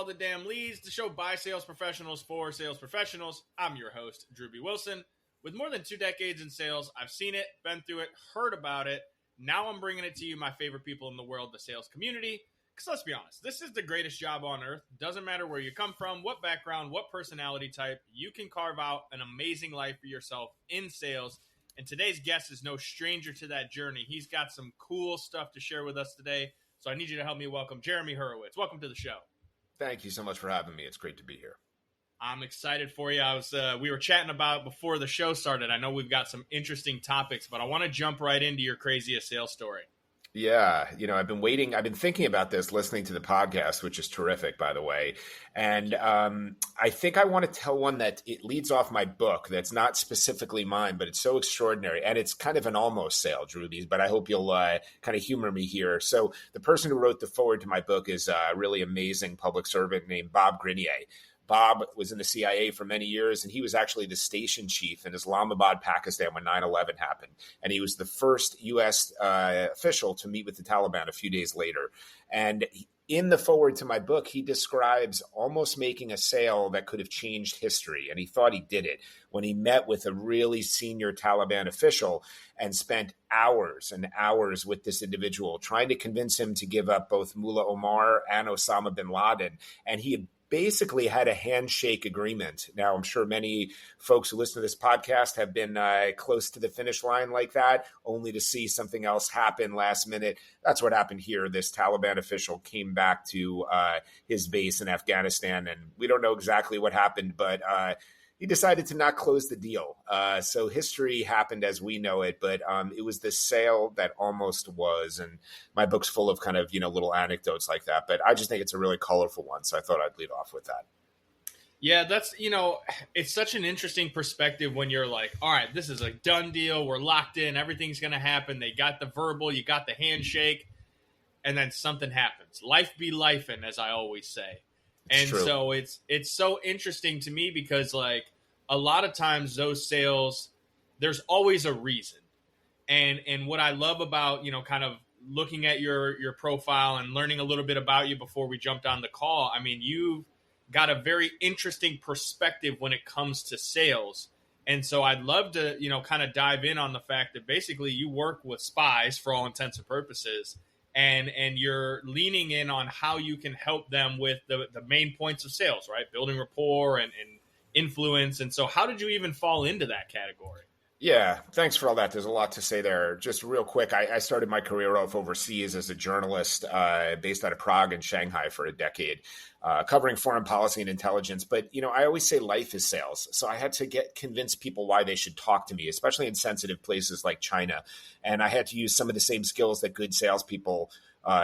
all the damn leads, the show by sales professionals for sales professionals. I'm your host, Drew B. Wilson. With more than 2 decades in sales, I've seen it, been through it, heard about it. Now I'm bringing it to you, my favorite people in the world, the sales community. Because let's be honest, this is the greatest job on earth. Doesn't matter where you come from, what background, what personality type, you can carve out an amazing life for yourself in sales. And today's guest is no stranger to that journey. He's got some cool stuff to share with us today. So I need you to help me welcome Jeremy Hurewitz. Welcome to the show. Thank you so much for having me. It's great to be here. I'm excited for you. We were chatting about before the show started. I know we've got some interesting topics, but I want to jump right into your craziest sales story. Yeah. I've been thinking about this, listening to the podcast, which is terrific, by the way. And I think I want to tell one that it leads off my book that's not specifically mine, but it's so extraordinary. And it's kind of an almost sale, Drewbies, but I hope you'll kind of humor me here. So the person who wrote the foreword to my book is a really amazing public servant named Bob Grenier. Bob was in the CIA for many years, and he was actually the station chief in Islamabad, Pakistan, when 9/11 happened. And he was the first U.S. Official to meet with the Taliban a few days later. And in the foreword to my book, he describes almost making a sale that could have changed history. And he thought he did it when he met with a really senior Taliban official and spent hours and hours with this individual, trying to convince him to give up both Mullah Omar and Osama bin Laden. And he had basically had a handshake agreement. Now, I'm sure many folks who listen to this podcast have been close to the finish line like that, only to see something else happen last minute. That's what happened here. This Taliban official came back to his base in Afghanistan, and we don't know exactly what happened, but he decided to not close the deal. So history happened as we know it, but it was the sale that almost was. And my book's full of kind of, little anecdotes like that. But I just think it's a really colorful one. So I thought I'd lead off with that. Yeah, that's, it's such an interesting perspective when you're like, all right, this is a done deal. We're locked in. Everything's going to happen. They got the verbal, you got the handshake, and then something happens. Life be lifing, as I always say. And so it's so interesting to me because like a lot of times those sales, there's always a reason. And what I love about, kind of looking at your profile and learning a little bit about you before we jumped on the call, I mean, you've got a very interesting perspective when it comes to sales. And so I'd love to, kind of dive in on the fact that basically you work with Spies for all intents and purposes. And you're leaning in on how you can help them with the main points of sales, right? Building rapport and influence. And so how did you even fall into that category? Yeah, thanks for all that. There's a lot to say there. Just real quick, I started my career off overseas as a journalist based out of Prague and Shanghai for a decade, covering foreign policy and intelligence. But, I always say life is sales. So I had to convince people why they should talk to me, especially in sensitive places like China. And I had to use some of the same skills that good salespeople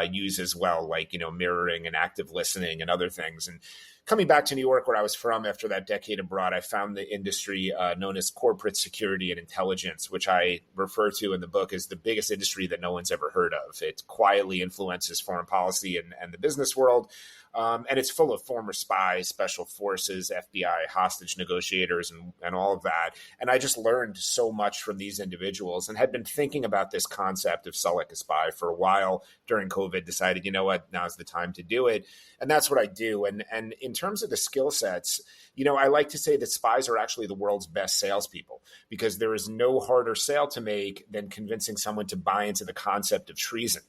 use as well, like, mirroring and active listening and other things. And coming back to New York, where I was from after that decade abroad, I found the industry known as corporate security and intelligence, which I refer to in the book as the biggest industry that no one's ever heard of. It quietly influences foreign policy and the business world. And it's full of former spies, special forces, FBI, hostage negotiators, and all of that. And I just learned so much from these individuals and had been thinking about this concept of sell like a spy for a while. During COVID, decided, now's the time to do it. And that's what I do. And in terms of the skill sets, I like to say that spies are actually the world's best salespeople because there is no harder sale to make than convincing someone to buy into the concept of treason.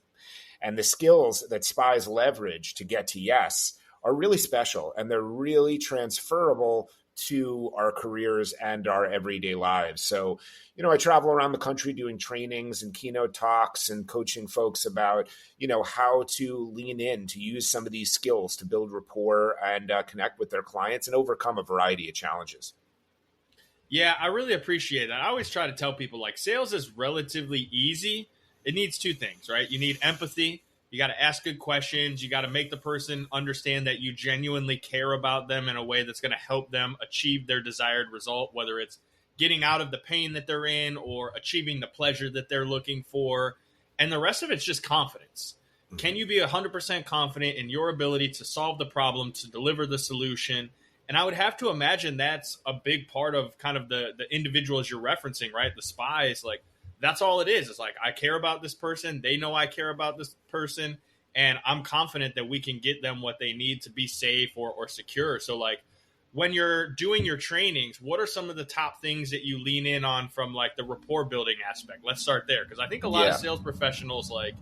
And the skills that spies leverage to get to yes are really special, and they're really transferable to our careers and our everyday lives. So, I travel around the country doing trainings and keynote talks and coaching folks about, how to lean in, to use some of these skills to build rapport and connect with their clients and overcome a variety of challenges. Yeah, I really appreciate that. I always try to tell people like sales is relatively easy. It needs two things, right? You need empathy. You got to ask good questions. You got to make the person understand that you genuinely care about them in a way that's going to help them achieve their desired result, whether it's getting out of the pain that they're in or achieving the pleasure that they're looking for. And the rest of it's just confidence. Mm-hmm. Can you be 100% confident in your ability to solve the problem, to deliver the solution? And I would have to imagine that's a big part of kind of the individuals you're referencing, right? The spies, like, that's all it is. It's like, I care about this person. They know I care about this person. and I'm confident that we can get them what they need to be safe or secure. So like when you're doing your trainings, what are some of the top things that you lean in on from like the rapport building aspect? Let's start there, because I think a lot of sales professionals, like,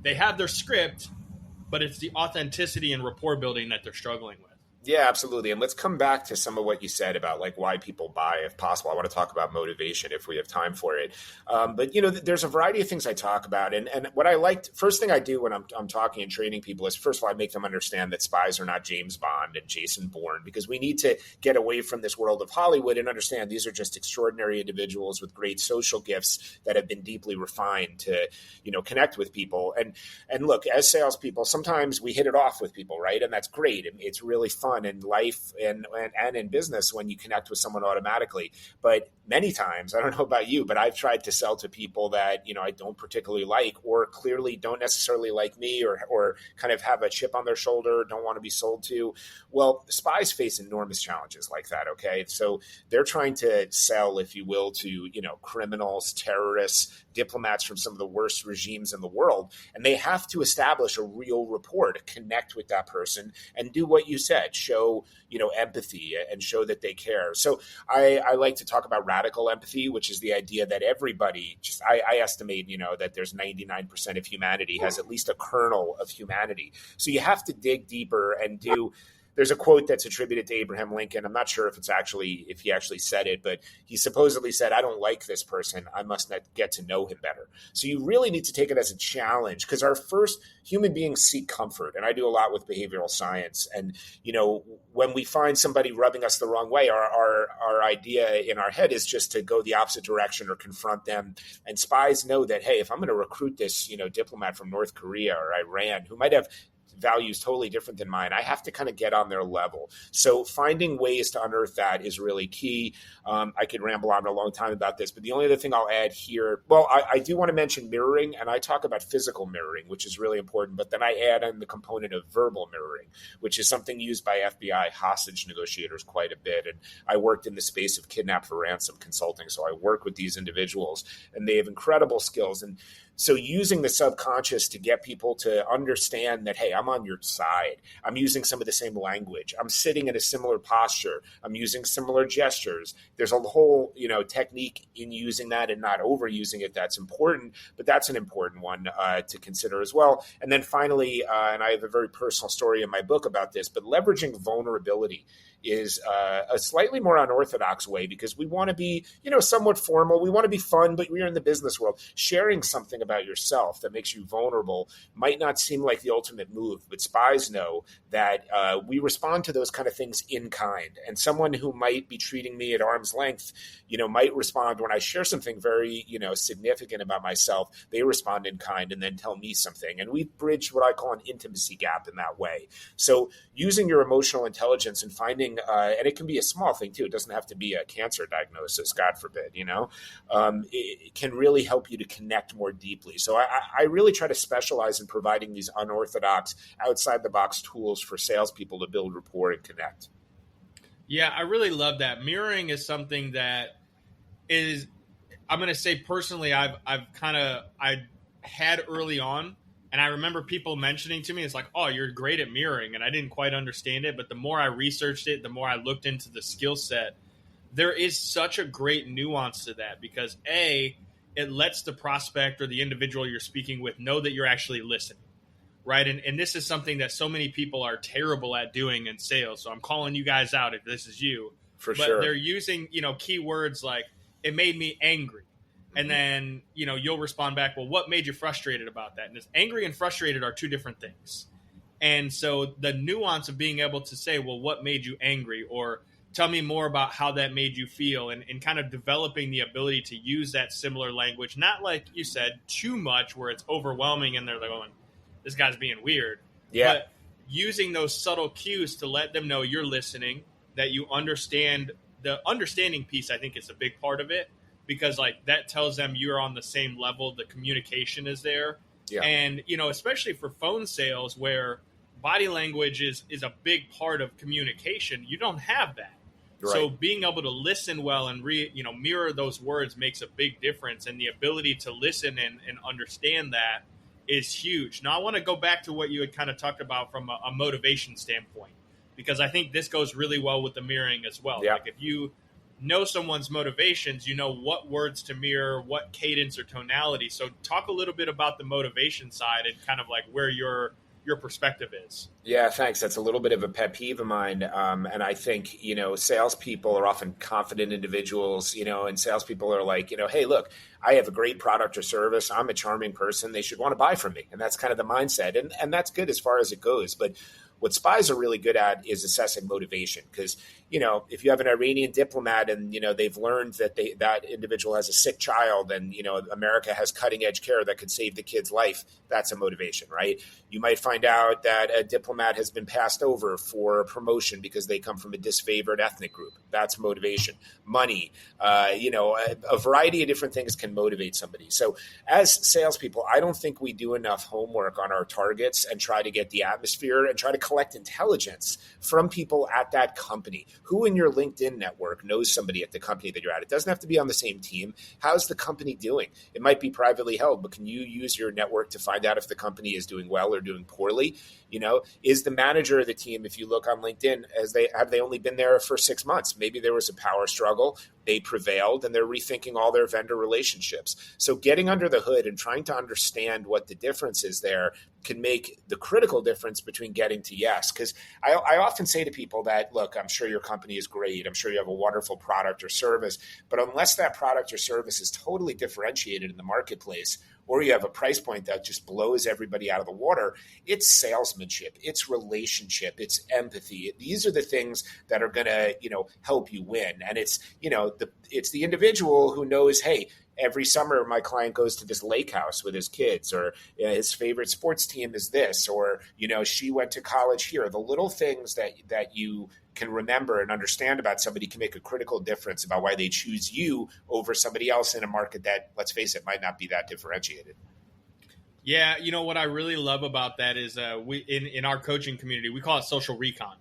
they have their script, but it's the authenticity and rapport building that they're struggling with. Yeah, absolutely. And let's come back to some of what you said about like why people buy, if possible. I want to talk about motivation if we have time for it. But, you know, there's a variety of things I talk about. And what I like, first thing I do when I'm talking and training people is, first of all, I make them understand that spies are not James Bond and Jason Bourne, because we need to get away from this world of Hollywood and understand these are just extraordinary individuals with great social gifts that have been deeply refined to, you know, connect with people. And look, as salespeople, sometimes we hit it off with people, right? And that's great. It's really fun in life and in business when you connect with someone automatically. But many times, I don't know about you, but I've tried to sell to people that, you know, I don't particularly like, or clearly don't necessarily like me, or kind of have a chip on their shoulder, don't want to be sold to. Well, spies face enormous challenges like that. Okay. So they're trying to sell, if you will, to, you know, criminals, terrorists, diplomats from some of the worst regimes in the world. And they have to establish a real rapport to connect with that person and do what you said, show, you know, empathy and show that they care. So I like to talk about radical empathy, which is the idea that everybody, I estimate, you know, that there's 99% of humanity has at least a kernel of humanity. So you have to dig deeper and do. There's a quote that's attributed to Abraham Lincoln. I'm not sure if he actually said it, but he supposedly said, "I don't like this person. I must not get to know him better." So you really need to take it as a challenge, because our first, human beings seek comfort. And I do a lot with behavioral science. And, you know, when we find somebody rubbing us the wrong way, our idea in our head is just to go the opposite direction or confront them. And spies know that, hey, if I'm going to recruit this, you know, diplomat from North Korea or Iran, who might have values totally different than mine, I have to kind of get on their level. So finding ways to unearth that is really key. I could ramble on a long time about this, but the only other thing I'll add here, well, I do want to mention mirroring, and I talk about physical mirroring, which is really important, but then I add in the component of verbal mirroring, which is something used by FBI hostage negotiators quite a bit. And I worked in the space of kidnap for ransom consulting, so I work with these individuals, and they have incredible skills. And so using the subconscious to get people to understand that, hey, I'm on your side. I'm using some of the same language. I'm sitting in a similar posture. I'm using similar gestures. There's a whole, you know, technique in using that and not overusing it that's important, but that's an important one to consider as well. And then finally, and I have a very personal story in my book about this, but leveraging vulnerability is a slightly more unorthodox way, because we want to be, you know, somewhat formal. We want to be fun, but we're in the business world. Sharing something about yourself that makes you vulnerable might not seem like the ultimate move, but spies know that we respond to those kind of things in kind. And someone who might be treating me at arm's length, you know, might respond when I share something very, you know, significant about myself. They respond in kind and then tell me something. And we bridge what I call an intimacy gap in that way. So using your emotional intelligence and finding, and it can be a small thing too, it doesn't have to be a cancer diagnosis, God forbid, you know, it can really help you to connect more deeply. So I really try to specialize in providing these unorthodox, outside the box tools for salespeople to build rapport and connect. Yeah, I really love that. Mirroring is something that is, I'm going to say personally, I had early on. And I remember people mentioning to me, it's like, oh, you're great at mirroring. And I didn't quite understand it. But the more I researched it, the more I looked into the skill set, there is such a great nuance to that, because A, it lets the prospect or the individual you're speaking with know that you're actually listening, right? And this is something that so many people are terrible at doing in sales. So I'm calling you guys out if this is you. For but sure. They're using, you know, keywords like, it made me angry. And then, you know, you'll respond back, well, what made you frustrated about that? And it's angry and frustrated are two different things. And so the nuance of being able to say, well, what made you angry? Or tell me more about how that made you feel, and kind of developing the ability to use that similar language, not like you said, too much where it's overwhelming and they're like going, this guy's being weird. Yeah. But using those subtle cues to let them know you're listening, that you understand. The understanding piece, I think, is a big part of it. Because like that tells them you're on the same level, the communication is there. Yeah. And, you know, especially for phone sales where body language is a big part of communication, you don't have that. Right. So being able to listen well and mirror those words makes a big difference. And the ability to listen and understand that is huge. Now, I want to go back to what you had kind of talked about from a motivation standpoint, because I think this goes really well with the mirroring as well. Yeah. Like if you know someone's motivations, you know what words to mirror, what cadence or tonality. So talk a little bit about the motivation side and kind of like where your perspective is. Yeah, thanks. That's a little bit of a pet peeve of mine. And I think, salespeople are often confident individuals, and salespeople are like, hey, look, I have a great product or service. I'm a charming person. They should want to buy from me. And that's kind of the mindset. And that's good as far as it goes. But what spies are really good at is assessing motivation, because, if you have an Iranian diplomat and, they've learned that that individual has a sick child and, America has cutting edge care that could save the kid's life, that's a motivation, right? You might find out that a diplomat has been passed over for a promotion because they come from a disfavored ethnic group. That's motivation. Money, a variety of different things can motivate somebody. So as salespeople, I don't think we do enough homework on our targets and try to get the atmosphere and try to collect intelligence from people at that company. Who in your LinkedIn network knows somebody at the company that you're at? It doesn't have to be on the same team. How's the company doing? It might be privately held, but can you use your network to find out if the company is doing well or doing poorly? Is the manager of the team, if you look on LinkedIn, have they only been there for 6 months? Maybe there was a power struggle. They prevailed and they're rethinking all their vendor relationships. So getting under the hood and trying to understand what the difference is there can make the critical difference between getting to yes. Because I often say to people that, look, I'm sure your company is great. I'm sure you have a wonderful product or service. But unless that product or service is totally differentiated in the marketplace, or you have a price point that just blows everybody out of the water, it's salesmanship, it's relationship, it's empathy. These are the things that are going to, help you win. And it's, it's the individual who knows, hey, every summer my client goes to this lake house with his kids, or his favorite sports team is this, or, she went to college here. The little things that you can remember and understand about somebody can make a critical difference about why they choose you over somebody else in a market that, let's face it, might not be that differentiated. Yeah, what I really love about that is we in our coaching community, we call it social recon,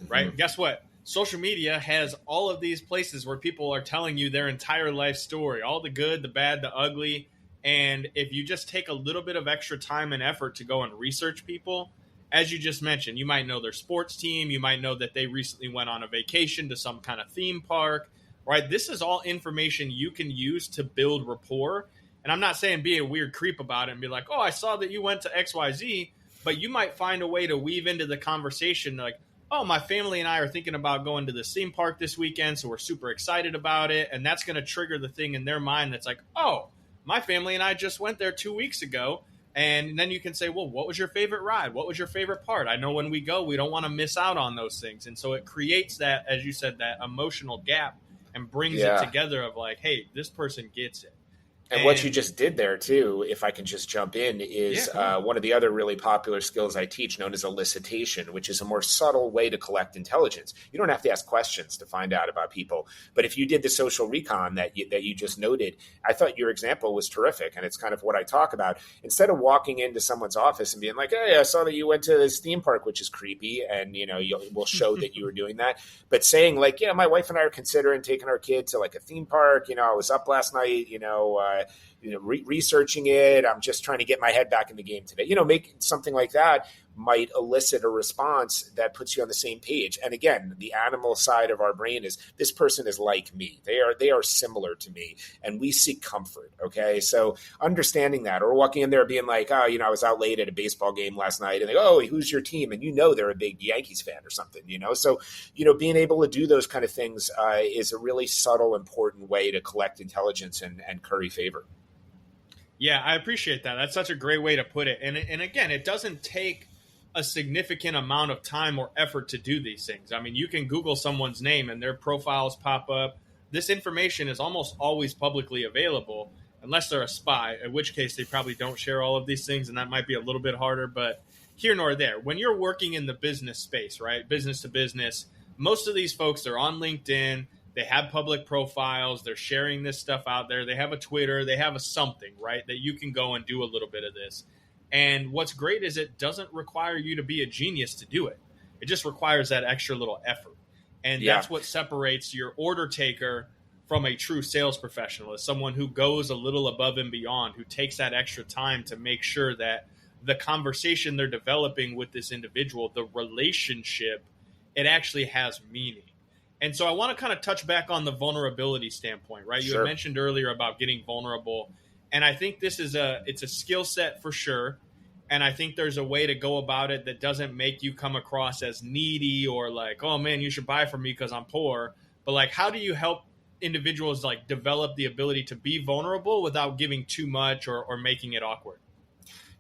right? Mm-hmm. Guess what? Social media has all of these places where people are telling you their entire life story, all the good, the bad, the ugly. And if you just take a little bit of extra time and effort to go and research people, as you just mentioned, you might know their sports team. You might know that they recently went on a vacation to some kind of theme park, right? This is all information you can use to build rapport. And I'm not saying be a weird creep about it and be like, oh, I saw that you went to XYZ, but you might find a way to weave into the conversation like, oh, my family and I are thinking about going to the theme park this weekend, so we're super excited about it. And that's going to trigger the thing in their mind that's like, oh, my family and I just went there 2 weeks ago. And then you can say, well, what was your favorite ride? What was your favorite part? I know when we go, we don't want to miss out on those things. And so it creates that, as you said, that emotional gap and brings it together of like, hey, this person gets it. And what you just did there, too, if I can just jump in, is one of the other really popular skills I teach known as elicitation, which is a more subtle way to collect intelligence. You don't have to ask questions to find out about people. But if you did the social recon that you just noted, I thought your example was terrific. And it's kind of what I talk about. Instead of walking into someone's office and being like, hey, I saw that you went to this theme park, which is creepy. And, we'll show that you were doing that. But saying like, yeah, my wife and I are considering taking our kid to like a theme park. I was up last night, researching it. I'm just trying to get my head back in the game today. Make something like that might elicit a response that puts you on the same page. And again, the animal side of our brain is this person is like me. They are similar to me, and we seek comfort. Okay, so understanding that, or walking in there being like, oh, I was out late at a baseball game last night, and they go, oh, who's your team? And they're a big Yankees fan or something. So being able to do those kind of things is a really subtle, important way to collect intelligence and curry favor. Yeah, I appreciate that. That's such a great way to put it. And again, it doesn't take a significant amount of time or effort to do these things. I mean, you can Google someone's name and their profiles pop up. This information is almost always publicly available, unless they're a spy, in which case they probably don't share all of these things, and that might be a little bit harder. But here nor there, when you're working in the business space, right, business to business, most of these folks are on LinkedIn. They have public profiles. They're sharing this stuff out there. They have a Twitter. They have a something, right, that you can go and do a little bit of this. And what's great is it doesn't require you to be a genius to do it. It just requires that extra little effort. And that's what separates your order taker from a true sales professional, is someone who goes a little above and beyond, who takes that extra time to make sure that the conversation they're developing with this individual, the relationship, it actually has meaning. And so I want to kind of touch back on the vulnerability standpoint, right? You had mentioned earlier about getting vulnerable. And I think it's a skill set for sure. And I think there's a way to go about it that doesn't make you come across as needy or like, oh man, you should buy from me because I'm poor. But like, how do you help individuals like develop the ability to be vulnerable without giving too much or making it awkward?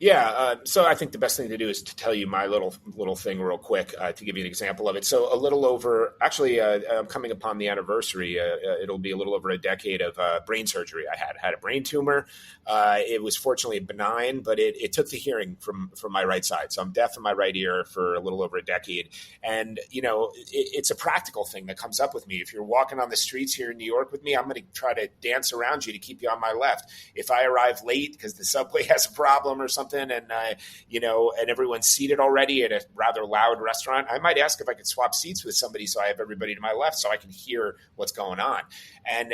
Yeah, so I think the best thing to do is to tell you my little thing real quick to give you an example of it. So a little over, actually, I'm coming upon the anniversary. It'll be a little over a decade of brain surgery. I had a brain tumor. It was fortunately benign, but it took the hearing from my right side. So I'm deaf in my right ear for a little over a decade. And, it's a practical thing that comes up with me. If you're walking on the streets here in New York with me, I'm going to try to dance around you to keep you on my left. If I arrive late because the subway has a problem or something, and and everyone's seated already at a rather loud restaurant, I might ask if I could swap seats with somebody so I have everybody to my left so I can hear what's going on. And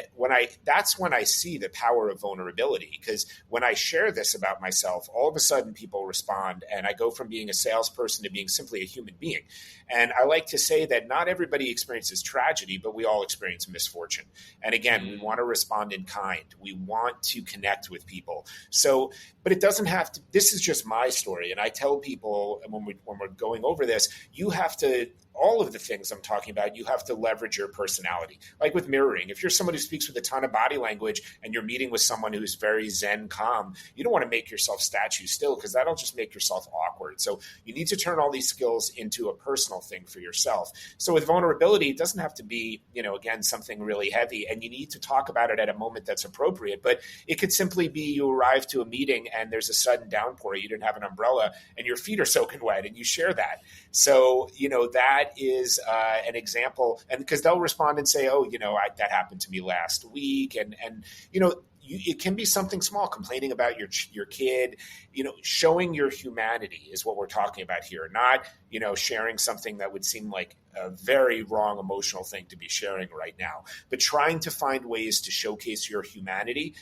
that's when I see the power of vulnerability, because when I share this about myself, all of a sudden people respond, and I go from being a salesperson to being simply a human being. And I like to say that not everybody experiences tragedy, but we all experience misfortune. And again, we want to respond in kind. We want to connect with people. So, but it doesn't have to. This is just my story, and I tell people when we're going over this, you have to. All of the things I'm talking about, you have to leverage your personality. Like with mirroring, if you're someone who speaks with a ton of body language and you're meeting with someone who's very zen, calm, you don't want to make yourself statue still, because that'll just make yourself awkward. So you need to turn all these skills into a personal thing for yourself. So with vulnerability, it doesn't have to be, again, something really heavy, and you need to talk about it at a moment that's appropriate. But it could simply be you arrive to a meeting and there's a sudden downpour, you didn't have an umbrella, and your feet are soaking wet, and you share that. So, that is an example, and because they'll respond and say, oh, that happened to me last week. And it can be something small, complaining about your kid, showing your humanity is what we're talking about here, not, sharing something that would seem like a very wrong emotional thing to be sharing right now, but trying to find ways to showcase your humanity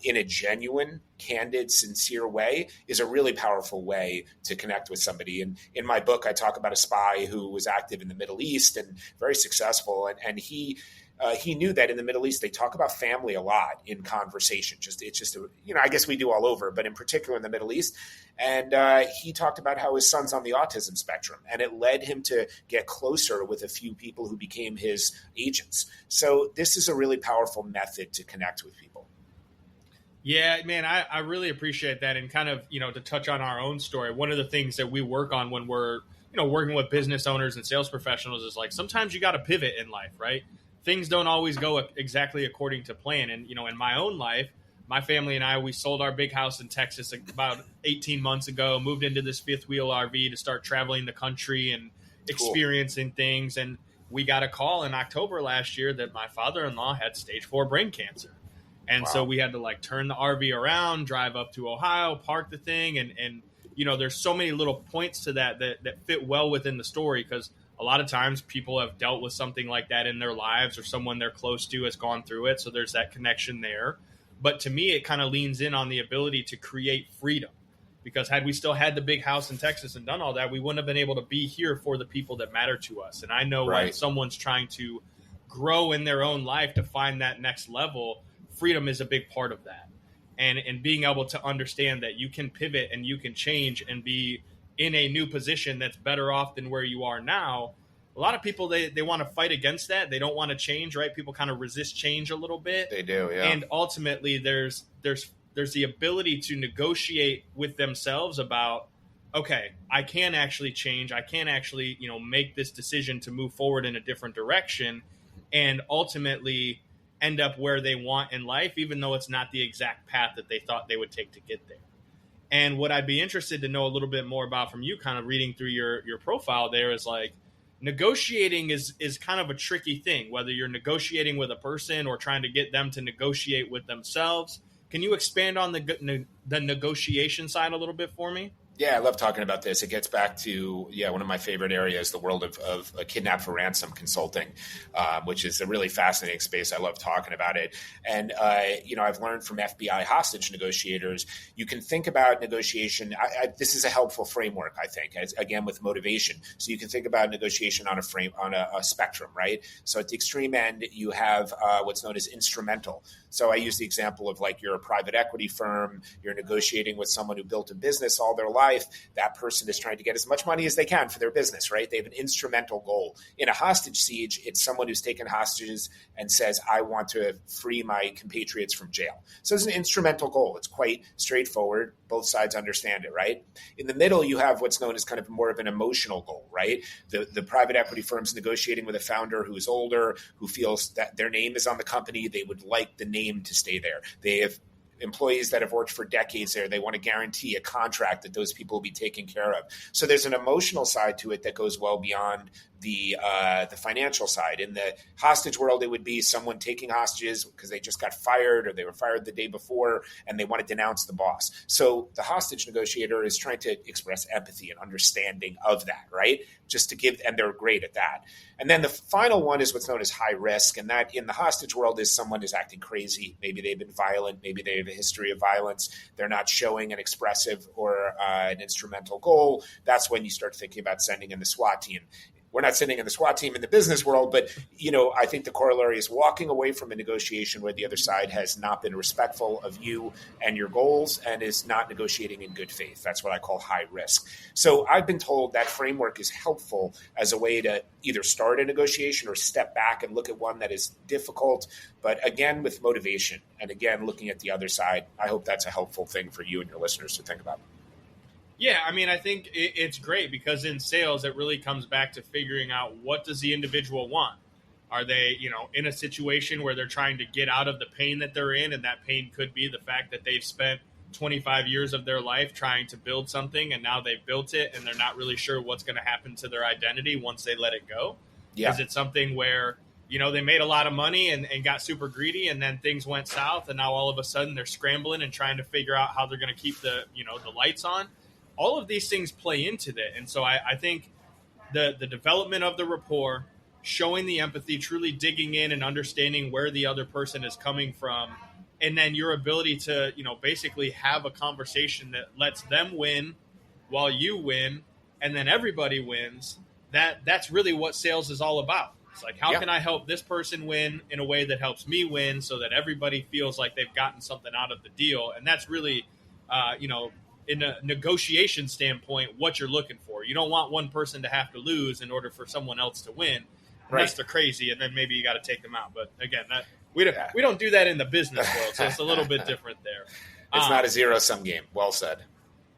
in a genuine, candid, sincere way is a really powerful way to connect with somebody. And in my book, I talk about a spy who was active in the Middle East and very successful. And he knew that in the Middle East, they talk about family a lot in conversation. I guess we do all over, but in particular in the Middle East. And he talked about how his son's on the autism spectrum, and it led him to get closer with a few people who became his agents. So this is a really powerful method to connect with people. Yeah, man, I really appreciate that. And kind of, to touch on our own story, one of the things that we work on when we're, working with business owners and sales professionals is like, sometimes you got to pivot in life, right? Things don't always go exactly according to plan. And, in my own life, my family and I, we sold our big house in Texas about 18 months ago, moved into this fifth wheel RV to start traveling the country and experiencing things. And we got a call in October last year that my father-in-law had stage 4 brain cancer. And so we had to turn the RV around, drive up to Ohio, park the thing. And there's so many little points to that fit well within the story, because a lot of times people have dealt with something like that in their lives, or someone they're close to has gone through it. So there's that connection there. But to me, it kind of leans in on the ability to create freedom, because had we still had the big house in Texas and done all that, we wouldn't have been able to be here for the people that matter to us. And I know when someone's trying to grow in their own life to find that next level, freedom is a big part of that. And being able to understand that you can pivot and you can change and be in a new position that's better off than where you are now. A lot of people, they want to fight against that. They don't want to change, right? People kind of resist change a little bit. They do, yeah. And ultimately, there's the ability to negotiate with themselves about, okay, I can actually change. I can actually, make this decision to move forward in a different direction and ultimately end up where they want in life, even though it's not the exact path that they thought they would take to get there. And what I'd be interested to know a little bit more about from you, kind of reading through your profile there, is like, negotiating is kind of a tricky thing, whether you're negotiating with a person or trying to get them to negotiate with themselves. Can you expand on the negotiation side a little bit for me? Yeah, I love talking about this. It gets back to, one of my favorite areas, the world of kidnap for ransom consulting, which is a really fascinating space. I love talking about it. And, I've learned from FBI hostage negotiators, you can think about negotiation. This is a helpful framework, I think, again, with motivation. So you can think about negotiation on a spectrum, right? So at the extreme end, you have what's known as instrumental. So I use the example of like you're a private equity firm, you're negotiating with someone who built a business all their life. That person is trying to get as much money as they can for their business, right? They have an instrumental goal. In a hostage siege, it's someone who's taken hostages and says, I want to free my compatriots from jail. So it's an instrumental goal. It's quite straightforward. Both sides understand it, right? In the middle, you have what's known as kind of more of an emotional goal, right? The private equity firm's negotiating with a founder who is older, who feels that their name is on the company. They would like the name to stay there. They have employees that have worked for decades there. They want to guarantee a contract that those people will be taken care of. So there's an emotional side to it that goes well beyond the financial side. In the hostage world, it would be someone taking hostages because they just got fired or they were fired the day before and they want to denounce the boss. So the hostage negotiator is trying to express empathy and understanding of that, right? Just to give, and they're great at that. And then the final one is what's known as high risk. And that in the hostage world is someone is acting crazy. Maybe they've been violent. Maybe they have a history of violence. They're not showing an expressive or an instrumental goal. That's when you start thinking about sending in the SWAT team. We're not sending in the SWAT team in the business world, but, I think the corollary is walking away from a negotiation where the other side has not been respectful of you and your goals and is not negotiating in good faith. That's what I call high risk. So I've been told that framework is helpful as a way to either start a negotiation or step back and look at one that is difficult, but again, with motivation. And again, looking at the other side, I hope that's a helpful thing for you and your listeners to think about. Yeah, I mean, I think it's great because in sales, it really comes back to figuring out what does the individual want. Are they, in a situation where they're trying to get out of the pain that they're in, and that pain could be the fact that they've spent 25 years of their life trying to build something, and now they've built it, and they're not really sure what's going to happen to their identity once they let it go? Yeah. Is it something where, they made a lot of money and got super greedy, and then things went south, and now all of a sudden they're scrambling and trying to figure out how they're going to keep the lights on? All of these things play into that. And so I think the development of the rapport, showing the empathy, truly digging in and understanding where the other person is coming from, and then your ability to, basically have a conversation that lets them win while you win, and then everybody wins, that's really what sales is all about. It's like, how can I help this person win in a way that helps me win so that everybody feels like they've gotten something out of the deal? And that's really, in a negotiation standpoint, what you're looking for. You don't want one person to have to lose in order for someone else to win. Unless they're crazy, and then maybe you got to take them out. But again, we don't do that in the business world, so it's a little bit different there. It's not a zero-sum game. Well said.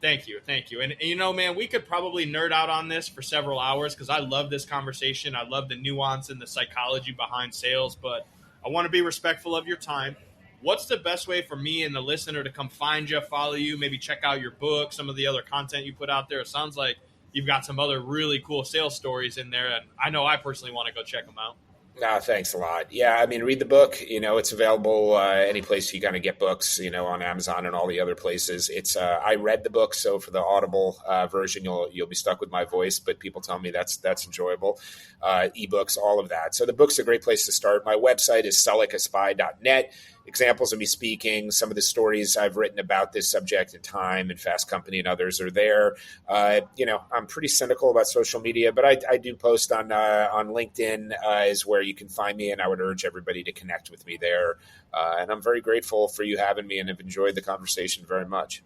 Thank you. And man, we could probably nerd out on this for several hours because I love this conversation. I love the nuance and the psychology behind sales, but I want to be respectful of your time. What's the best way for me and the listener to come find you, follow you, maybe check out your book, some of the other content you put out there? It sounds like you've got some other really cool sales stories in there, and I know I personally want to go check them out. No, thanks a lot. Yeah, I mean, read the book. It's available any place you kind of get books, on Amazon and all the other places. It's I read the book, so for the Audible version, you'll be stuck with my voice, but people tell me that's enjoyable. Ebooks, all of that. So the book's a great place to start. My website is sellickaspy.net. Examples of me speaking, some of the stories I've written about this subject in Time and Fast Company and others are there. I'm pretty cynical about social media, but I do post on LinkedIn is where you can find me, and I would urge everybody to connect with me there. And I'm very grateful for you having me and have enjoyed the conversation very much.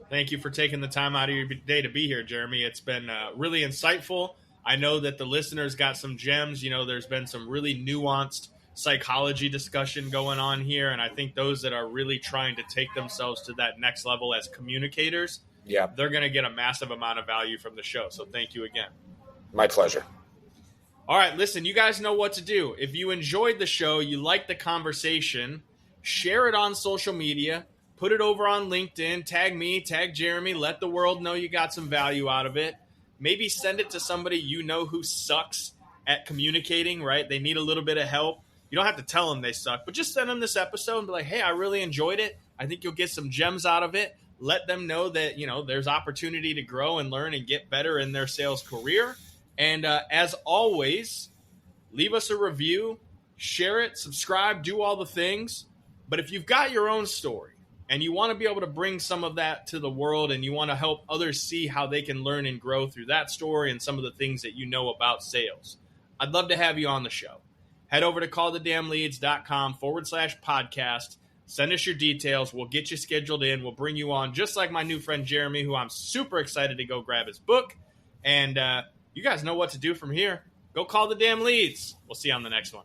Thank you for taking the time out of your day to be here, Jeremy. It's been really insightful. I know that the listeners got some gems. There's been some really nuanced psychology discussion going on here, and I think those that are really trying to take themselves to that next level as communicators, they're going to get a massive amount of value from the show. So thank you again. My pleasure. All right, listen, you guys know what to do. If you enjoyed the show, you liked the conversation, share it on social media, put it over on LinkedIn, tag me, tag Jeremy, let the world know you got some value out of it. Maybe send it to somebody who sucks at communicating, right? They need a little bit of help. You don't have to tell them they suck, but just send them this episode and be like, hey, I really enjoyed it. I think you'll get some gems out of it. let them know that, there's opportunity to grow and learn and get better in their sales career. And as always, leave us a review, share it, subscribe, do all the things. But if you've got your own story and you want to be able to bring some of that to the world and you want to help others see how they can learn and grow through that story and some of the things that you know about sales, I'd love to have you on the show. Head over to callthedamnleads.com/podcast. Send us your details. We'll get you scheduled in. We'll bring you on, just like my new friend Jeremy, who I'm super excited to go grab his book. And you guys know what to do from here. Go call the damn leads. We'll see you on the next one.